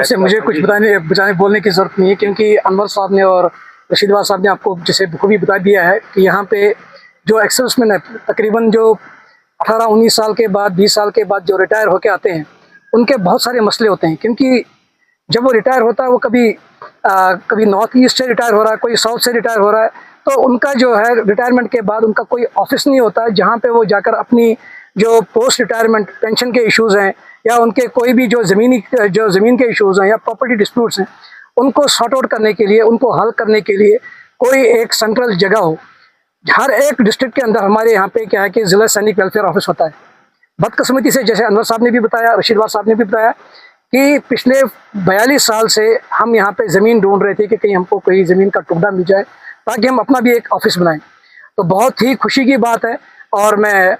वैसे मुझे कुछ बोलने की जरूरत नहीं है, क्योंकि अनवर साहब ने और रशीदवार साहब ने आपको जैसे बखूबी बता दिया है कि यहाँ पे जो एक्स-सर्विसमैन है, तकरीबन जो 18-19 साल के बाद, 20 साल के बाद जो रिटायर होके आते हैं, उनके बहुत सारे मसले होते हैं। क्योंकि जब वो रिटायर होता है, वो कभी नॉर्थ ईस्ट से रिटायर हो रहा है, कोई साउथ से रिटायर हो रहा है, तो उनका जो है रिटायरमेंट के बाद उनका कोई ऑफिस नहीं होता है जहाँ पे वो जाकर अपनी जो पोस्ट रिटायरमेंट पेंशन के इश्यूज़ हैं, या उनके कोई भी जो ज़मीन के इश्यूज़ हैं या प्रॉपर्टी डिस्प्यूट्स हैं, उनको सॉर्ट आउट करने के लिए, उनको हल करने के लिए कोई एक सेंट्रल जगह हो। हर एक डिस्ट्रिक्ट के अंदर हमारे यहाँ पे क्या है कि ज़िला सैनिक वेलफेयर ऑफिस होता है। बदकिस्मती से, जैसे अनवर साहब ने भी बताया, रशीदवार साहब ने भी बताया कि पिछले 42 साल से हम यहाँ पे ज़मीन ढूंढ रहे थे कि कहीं हमको कोई ज़मीन का टुकड़ा मिल जाए ताकि हम अपना भी एक ऑफिस बनाएं। तो बहुत ही खुशी की बात है, और मैं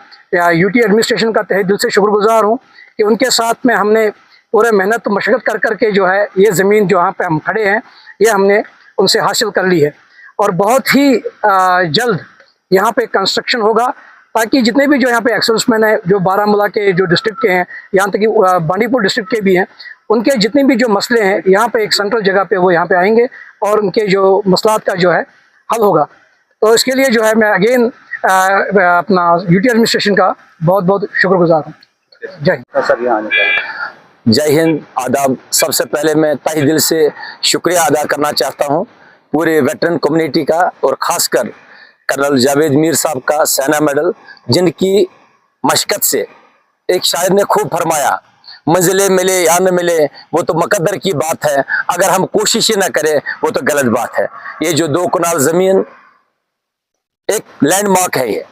यूटी एडमिनिस्ट्रेशन का तहे दिल से शुक्रगुजार हूँ कि उनके साथ में हमने पूरे मेहनत मशक्क़त कर करके जो है ये ज़मीन जो यहाँ पे हम खड़े हैं, ये हमने उनसे हासिल कर ली है। और बहुत ही जल्द यहाँ पे कंस्ट्रक्शन होगा, ताकि जितने भी जो यहाँ पे एक्स-सर्विसमैन हैं, जो बारामूला के जो डिस्ट्रिक्ट के हैं, यहाँ तक कि बांडीपुर डिस्ट्रिक्ट के भी हैं, उनके जितने भी जो मसले हैं यहाँ पे एक सेंट्रल जगह पे वो यहाँ पे आएंगे और उनके जो मसलात का जो है हल होगा। तो इसके लिए जो है मैं अगेन अपना यूटी एडमिनिस्ट्रेशन का बहुत बहुत शुक्रगुजार हूँ। जय हिंद। जय हिंद, आदाब। सबसे पहले मैं तहे दिल से शुक्रिया अदा करना चाहता हूँ पूरे वेटरन कम्युनिटी का, और ख़ासकर कर्नल जावेद मीर साहब का सेना मेडल, जिनकी मशक्क़त से एक शायर ने खूब फरमाया, मंजिलें मिले या न मिले वो तो मुकद्दर की बात है, अगर हम कोशिश ही ना करें वो तो गलत बात है। ये जो 2 कनाल ज़मीन एक लैंडमार्क है, ये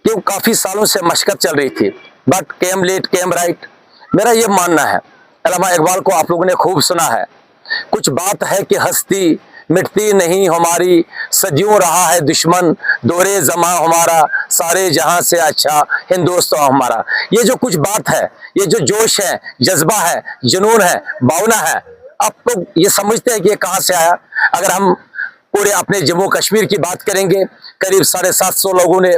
क्यों काफ़ी सालों से मशक्क़त चल रही थी, but came late came right. मेरा ये मानना है, अल्लामा इकबाल को आप लोगों ने खूब सुना है, कुछ बात है कि हस्ती मिटती नहीं हमारी, सदियों रहा है दुश्मन दौरे जमा हमारा, सारे जहां से अच्छा हिंदुस्तान हमारा। ये जो कुछ बात है, ये जो जोश है, जज्बा है, जुनून है, भावना है, आप लोग ये समझते हैं कि ये कहाँ से आया? अगर हम पूरे अपने जम्मू कश्मीर की बात करेंगे, करीब 750 लोगों ने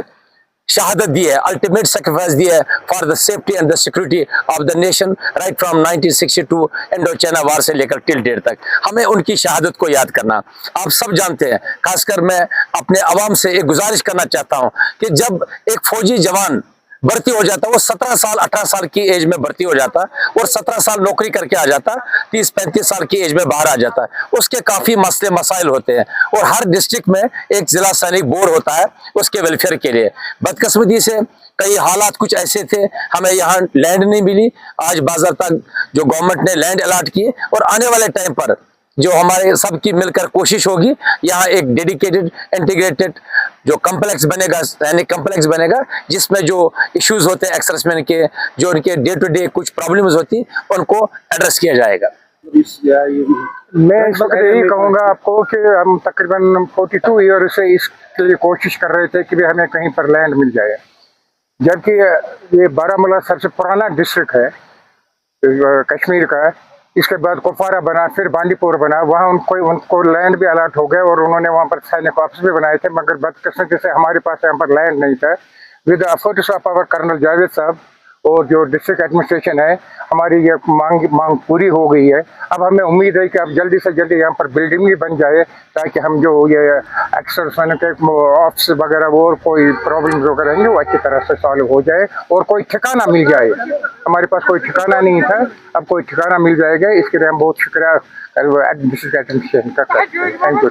शहादत दी है, अल्टीमेट सेक्रीफाइस दी है for the safety and the security of the nation, right from 1962 Indo China war से लेकर टिल डेट तक। हमें उनकी शहादत को याद करना, आप सब जानते हैं। खासकर मैं अपने अवाम से एक गुजारिश करना चाहता हूं कि जब एक फौजी जवान भर्ती हो जाता, वो 17 साल 18 साल की एज में भर्ती हो जाता और 17 साल नौकरी करके आ जाता, 30-35 साल की एज में बाहर आ जाता है, उसके काफ़ी मसले मसाइल होते हैं, और हर डिस्ट्रिक्ट में एक जिला सैनिक बोर्ड होता है उसके वेलफेयर के लिए। बदकिस्मती से कई हालात कुछ ऐसे थे, हमें यहाँ लैंड नहीं मिली, आज बाज़ाब्ता जो गवर्नमेंट ने लैंड अलाट की, और आने वाले टाइम पर जो हमारे सबकी मिलकर कोशिश होगी, यहाँ एक डेडिकेटेड इंटीग्रेटेड जो कम्प्लेक्स बनेगा, सैनिक कम्प्लेक्स बनेगा, जिसमें जो इश्यूज होते हैं एक्स-सर्विसमैन के, जो उनके डे टू डे कुछ प्रॉब्लम्स होती, उनको एड्रेस किया जाएगा। मैं इस वक्त यही कहूँगा आपको कि हम तकरीबन 42 ईयर से इसके लिए कोशिश कर रहे थे कि भी हमें कहीं पर लैंड मिल जाए, जबकि ये बारामूला सबसे पुराना डिस्ट्रिक्ट है कश्मीर का। इसके बाद कुपवारा बना, फिर बांडीपुर बना, वहाँ उनको लैंड भी अलाट हो गए और उन्होंने वहाँ पर सैनिक ऑफिस भी बनाए थे, मगर बदकिस्मती से हमारे पास यहाँ पर लैंड नहीं था। With the efforts of our colonel Javed sahab और जो डिस्ट्रिक्ट एडमिनिस्ट्रेशन है, हमारी ये मांग पूरी हो गई है। अब हमें उम्मीद है कि अब जल्दी से जल्दी यहाँ पर बिल्डिंग भी बन जाए, ताकि हम जो ये एक्स-सर्विसमैन के ऑफिस वगैरह वो और कोई प्रॉब्लम्स वगैरह रहेंगे वो अच्छी तरह से सॉल्व हो जाए, और कोई ठिकाना मिल जाए। हमारे पास कोई ठिकाना नहीं था, अब कोई ठिकाना मिल जाएगा। इसके लिए हम बहुत शुक्रिया डिस्ट्रिक्ट एडमिनिस्ट्रेशन का करते हैं। Thank you.